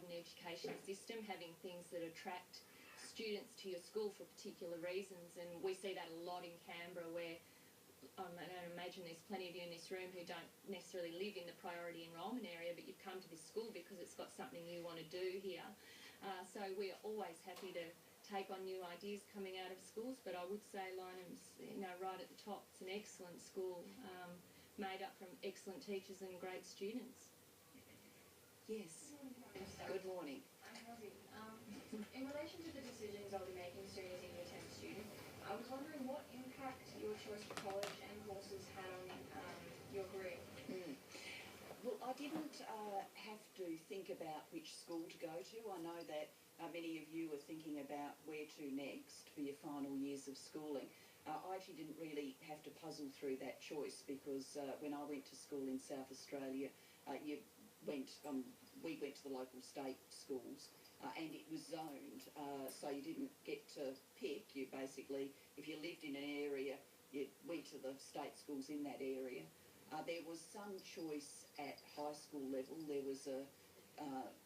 modern education system, having things that attract students to your school for particular reasons. And we see that a lot in Canberra, where I imagine there's plenty of you in this room who don't necessarily live in the priority enrolment area, but you've come to this school because it's got something you want to do here. So we're always happy to take on new ideas coming out of schools, but I would say Lyneham's, right at the top. It's an excellent school, made up from excellent teachers and great students. Yes. Good morning. I'm Rosie. In relation to the decisions I'll be making soon as a Year 10 student, I was wondering what impact your choice of college and courses had on your career. Well, I didn't have to think about which school to go to. I know that many of you are thinking about where to next for your final years of schooling. I actually didn't really have to puzzle through that choice, because when I went to school in South Australia, we went to the local state schools, and it was zoned, so you didn't get to pick. You basically, if you lived in an area, you went to the state schools in that area. There was some choice at high school level. There was a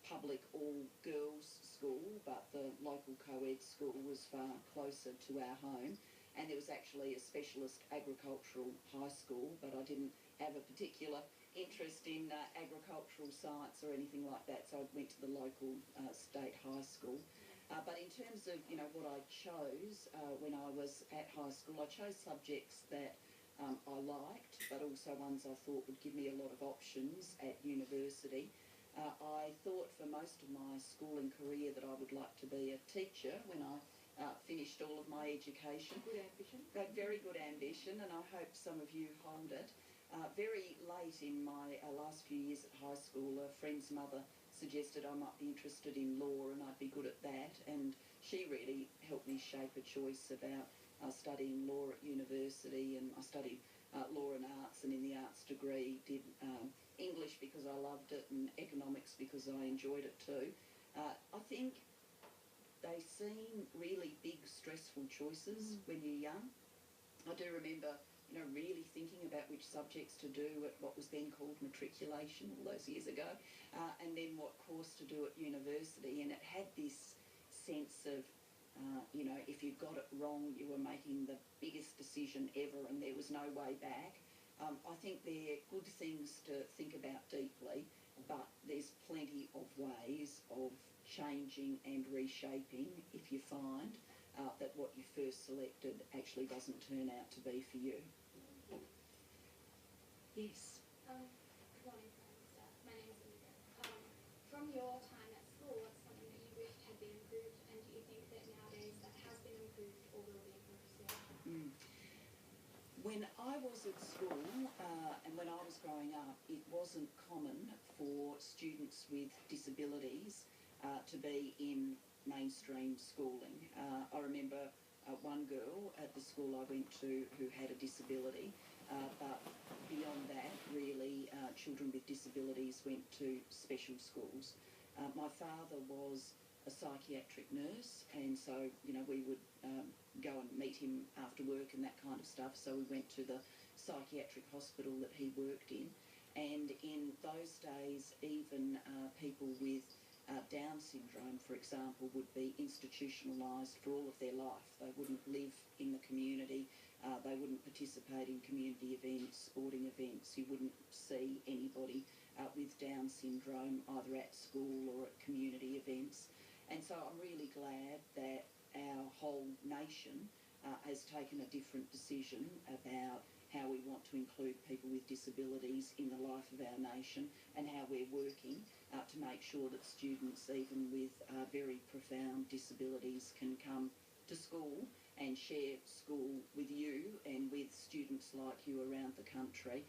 public all-girls school, but the local co-ed school was far closer to our home. And there was actually a specialist agricultural high school, but I didn't have a particular interest in agricultural science or anything like that, so I went to the local state high school. But in terms of, what I chose when I was at high school, I chose subjects that I liked, but also ones I thought would give me a lot of options at university. I thought for most of my schooling career that I would like to be a teacher when I finished all of my education. Good ambition. Very good ambition, and I hope some of you hold it. Very late in my last few years at high school, a friend's mother suggested I might be interested in law and I'd be good at that, and she really helped me shape a choice about studying law at university. And I studied law and arts, and in the arts degree did English because I loved it and economics because I enjoyed it too. I think they seem really big, stressful choices when you're young. I do remember really thinking about which subjects to do at what was then called matriculation all those years ago, and then what course to do at university. And it had this sense of, if you got it wrong, you were making the biggest decision ever and there was no way back. I think they're good things to think about deeply, but there's plenty of ways of changing and reshaping if you find that what you first selected actually doesn't turn out to be for you. Yes. Good morning, Prime Minister. My name is Olivia. From your time at school, what's something that you wished had been improved, and do you think that nowadays that has been improved or will be improved soon? When I was at school and when I was growing up, it wasn't common for students with disabilities to be in mainstream schooling. I remember one girl at the school I went to who had a disability, but beyond that, really, children with disabilities went to special schools. My father was a psychiatric nurse, and so, we would go and meet him after work and that kind of stuff. So we went to the psychiatric hospital that he worked in. And in those days, even people with Down syndrome, for example, would be institutionalised for all of their life. They wouldn't live in the community. They wouldn't participate in community events, sporting events. You wouldn't see anybody with Down syndrome either at school or at community events. And so I'm really glad that our whole nation has taken a different decision about how we want to include people with disabilities in the life of our nation, and how we're working to make sure that students, even with very profound disabilities, can come to school and share school with you and with students like you around the country,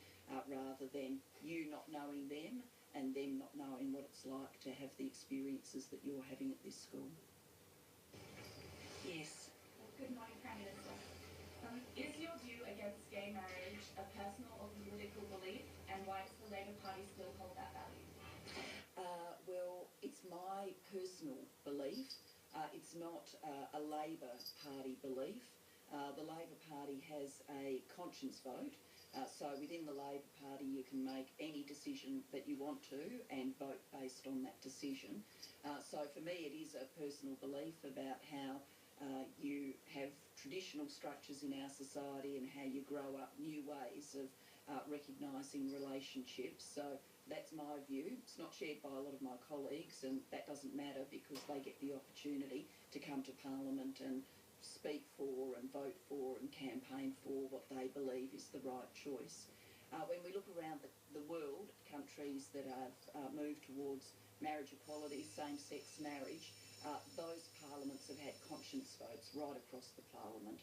rather than you not knowing them and them not knowing what it's like to have the experiences that you're having at this school. Yes. Good morning, Prime Minister. Is your view against gay marriage a personal or political belief, and why does the Labor Party still hold that value? Well, it's my personal belief. It's not a Labor Party belief. The Labor Party has a conscience vote. So within the Labor Party you can make any decision that you want to and vote based on that decision. So for me, it is a personal belief about how you have traditional structures in our society and how you grow up new ways of recognising relationships. So that's my view. It's not shared by a lot of my colleagues, and that doesn't matter because they get the opportunity to come to Parliament and speak for and vote for and campaign for what they believe is the right choice. When we look around the world, countries that have moved towards marriage equality, same-sex marriage, those parliaments have had conscience votes right across the parliament.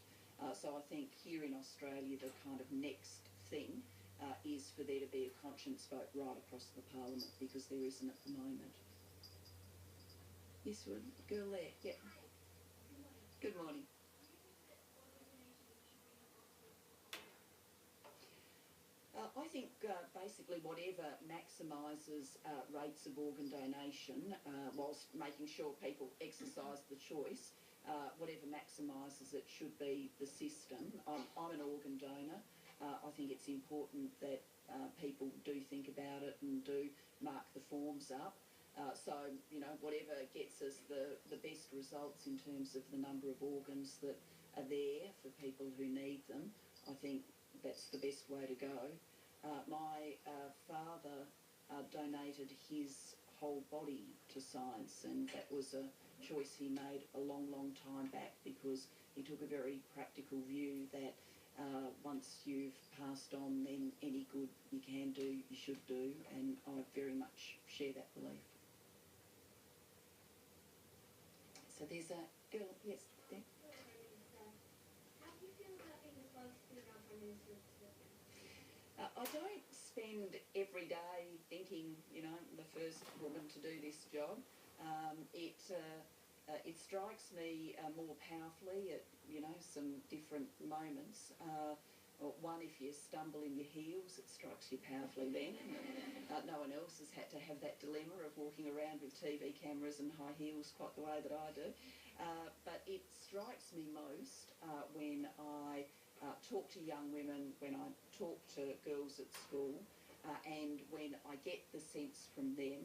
So I think here in Australia the kind of next thing is for there to be a conscience vote right across the parliament because there isn't at the moment. Yes, girl there. Yeah. Good morning. I think basically whatever maximises rates of organ donation whilst making sure people exercise the choice, whatever maximises it should be the system. I'm an organ donor. I think it's important that people do think about it and do mark the forms up. So, you know, whatever gets us the best results in terms of the number of organs that are there for people who need them, I think that's the best way to go. My father donated his whole body to science, and that was a choice he made a long, long time back because he took a very practical view that once you've passed on, then any good you can do, you should do, and I very much share that belief. So there's a girl, yes, there. How do you feel about being the first female Prime Minister of Australia? I don't spend every day thinking, you know, the first woman to do this job. It strikes me more powerfully at, you know, some different moments. One, if you stumble in your heels, it strikes you powerfully then. No one else has had to have that dilemma of walking around with TV cameras and high heels quite the way that I do. But it strikes me most when I talk to young women, when I talk to girls at school, and when I get the sense from them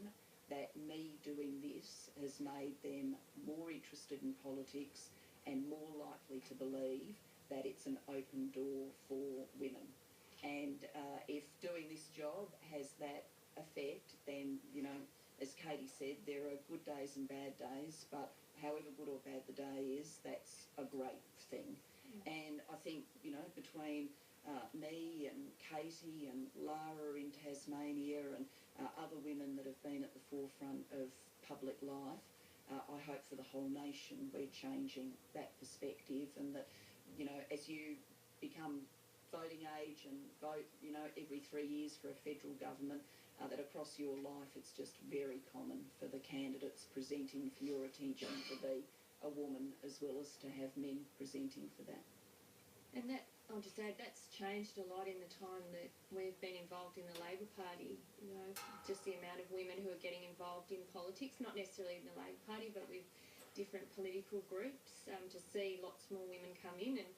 that me doing this has made them more interested in politics and more likely to believe that it's an open door for women. And if doing this job has that effect, then, you know, as Katy said, there are good days and bad days, but however good or bad the day is, that's a great thing. And I think, you know, between me and Katy and Lara in Tasmania and other women that have been at the forefront of public life, I hope for the whole nation we're changing that perspective, and that, you know, as you become voting age and vote, you know, every 3 years for a federal government, that across your life it's just very common for the candidates presenting for your attention to be a woman as well as to have men presenting for that. And that, I'll just add, that's changed a lot in the time that we've been involved in the Labor Party. You know, just the amount of women who are getting involved in politics, not necessarily in the Labor Party, but with different political groups, to see lots more women come in. And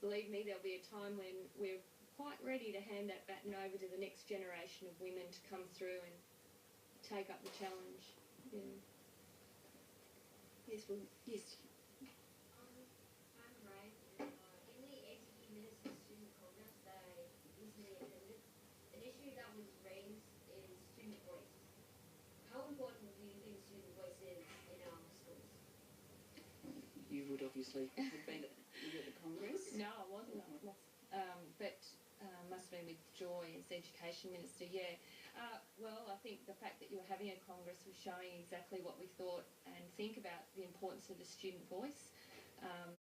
believe me, there'll be a time when we're quite ready to hand that baton over to the next generation of women to come through and take up the challenge. Yeah. Yes, well, yes. I'm Ryan, and in the ACT Ministers Student Congress that I recently attended, an issue that was raised is student voice. How important do you think student voice is in our schools? You would obviously have been at the Congress. No, I wasn't. But must have been with Joy as Education Minister, yeah. Well, I think the fact that you were having a Congress was showing exactly what we thought and think about the importance of the student voice.